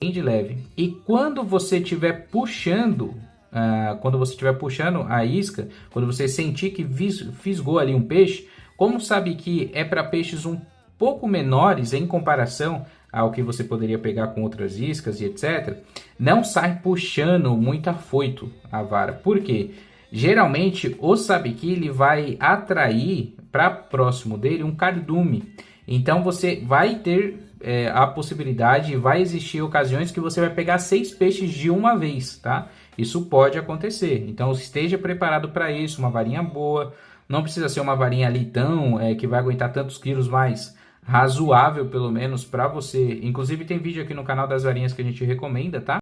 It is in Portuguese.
de leve. E quando você estiver puxando, a isca, quando você sentir que fisgou ali um peixe, como sabe que é para peixes um pouco menores em comparação ao que você poderia pegar com outras iscas e etc., não sai puxando muito afoito a vara. Por quê? Geralmente o sabiqui ele vai atrair para próximo dele um cardume. Então você vai ter a possibilidade, vai existir ocasiões que você vai pegar 6 peixes de uma vez, tá? Isso pode acontecer. Então esteja preparado para isso, uma varinha boa. Não precisa ser uma varinha ali tão que vai aguentar tantos quilos, mas razoável pelo menos para você. Inclusive tem vídeo aqui no canal das varinhas que a gente recomenda, tá?